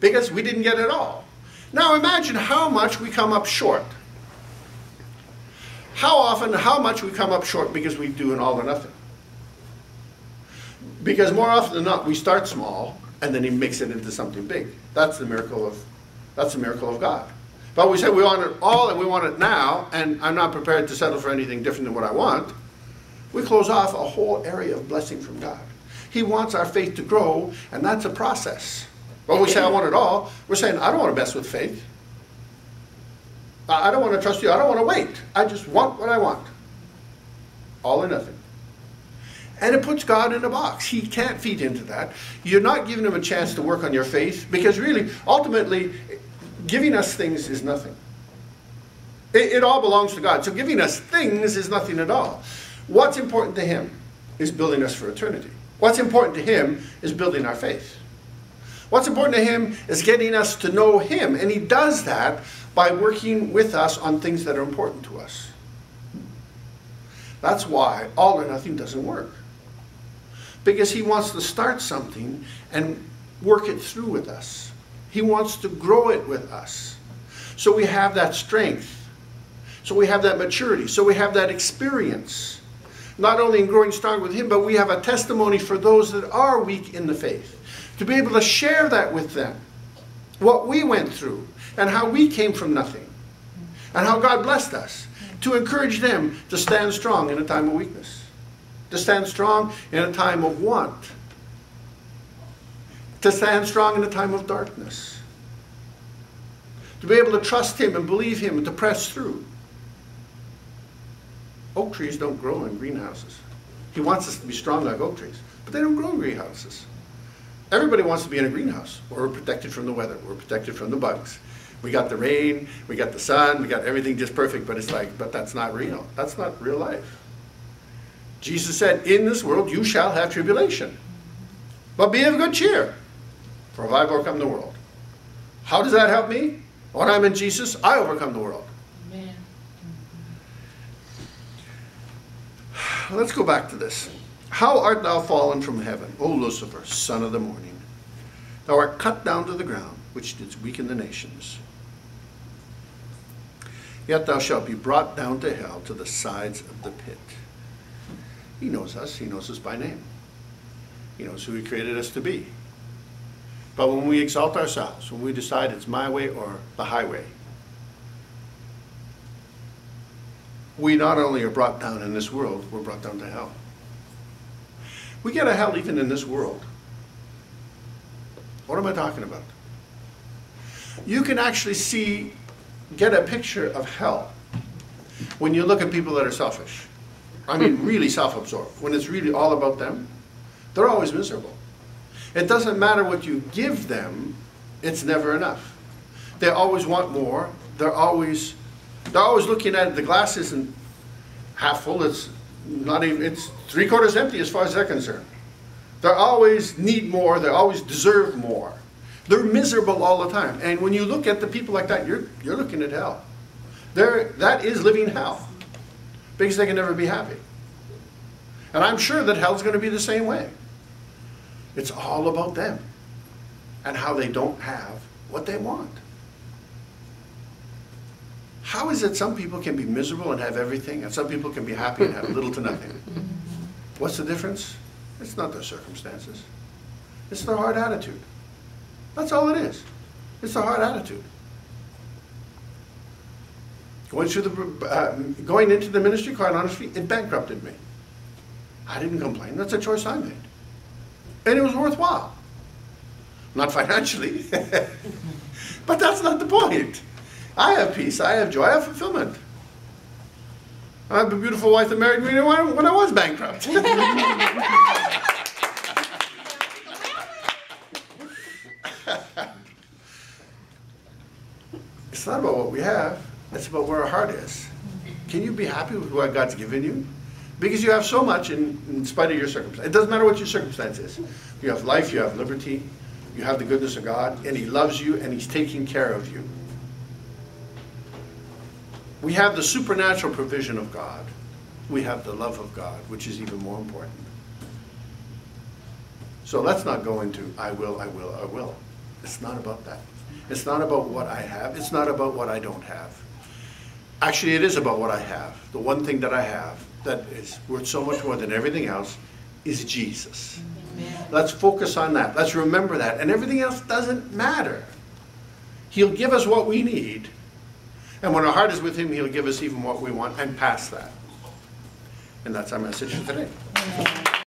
because we didn't get it all. Now imagine how much we come up short. How much we come up short because we do an all or nothing. Because more often than not, we start small and then he makes it into something big. That's the miracle of God. But we say we want it all and we want it now, and I'm not prepared to settle for anything different than what I want. We close off a whole area of blessing from God. He wants our faith to grow, and that's a process. When we say I want it all, we're saying I don't want to mess with faith. I don't want to trust you. I don't want to wait. I just want what I want. All or nothing. And it puts God in a box. He can't feed into that. You're not giving him a chance to work on your faith, because really, ultimately, giving us things is nothing. It all belongs to God. So giving us things is nothing at all. What's important to him is building us for eternity. What's important to him is building our faith. What's important to him is getting us to know him. And he does that by working with us on things that are important to us. That's why all or nothing doesn't work. Because he wants to start something and work it through with us. He wants to grow it with us. So we have that strength. So we have that maturity. So we have that experience. Not only in growing strong with him, but we have a testimony for those that are weak in the faith. To be able to share that with them. What we went through. And how we came from nothing. And how God blessed us. To encourage them to stand strong in a time of weakness. To stand strong in a time of want. To stand strong in a time of darkness. To be able to trust him and believe him and to press through. Oak trees don't grow in greenhouses. He wants us to be strong like oak trees. But they don't grow in greenhouses. Everybody wants to be in a greenhouse. We're protected from the weather. We're protected from the bugs. We got the rain, we got the sun, we got everything just perfect, but it's like, but that's not real. That's not real life. Jesus said, in this world you shall have tribulation. But be of good cheer, for I've overcome the world. How does that help me? When I'm in Jesus, I overcome the world. Amen. Let's go back to this. How art thou fallen from heaven, O Lucifer, son of the morning? Thou art cut down to the ground, which didst weaken the nations. Yet thou shalt be brought down to hell, to the sides of the pit. He knows us. He knows us by name. He knows who he created us to be. But when we exalt ourselves, when we decide it's my way or the highway, we not only are brought down in this world, we're brought down to hell. We get a hell even in this world. What am I talking about? You can actually get a picture of hell when you look at people that are selfish. I mean, really self-absorbed. When it's really all about them, they're always miserable. It doesn't matter what you give them, it's never enough. They always want more. They're always looking at it. The glass isn't half full. It's not even. It's 3/4 empty as far as they're concerned. They always need more. They always deserve more. They're miserable all the time. And when you look at the people like that, you're looking at hell. That is living hell. Because they can never be happy. And I'm sure that hell's going to be the same way. It's all about them. And how they don't have what they want. How is it some people can be miserable and have everything, and some people can be happy and have little to nothing? What's the difference? It's not their circumstances. It's their hard attitude. That's all it is. It's a hard attitude. Going into the ministry, quite honestly, it bankrupted me. I didn't complain. That's a choice I made. And it was worthwhile. Not financially. But that's not the point. I have peace. I have joy. I have fulfillment. I have a beautiful wife that married me when I was bankrupt. It's not about what we have. It's about where our heart is. Can you be happy with what God's given you? Because you have so much in spite of your circumstance. It doesn't matter what your circumstance is. You have life, you have liberty, you have the goodness of God, and he loves you and he's taking care of you. We have the supernatural provision of God. We have the love of God, which is even more important. So let's not go into I will, I will, I will. It's not about that. It's not about what I have. It's not about what I don't have. Actually, it is about what I have. The one thing that I have that is worth so much more than everything else is Jesus. Amen. Let's focus on that. Let's remember that. And everything else doesn't matter. He'll give us what we need. And when our heart is with him, he'll give us even what we want and past that. And that's our message for today. Amen.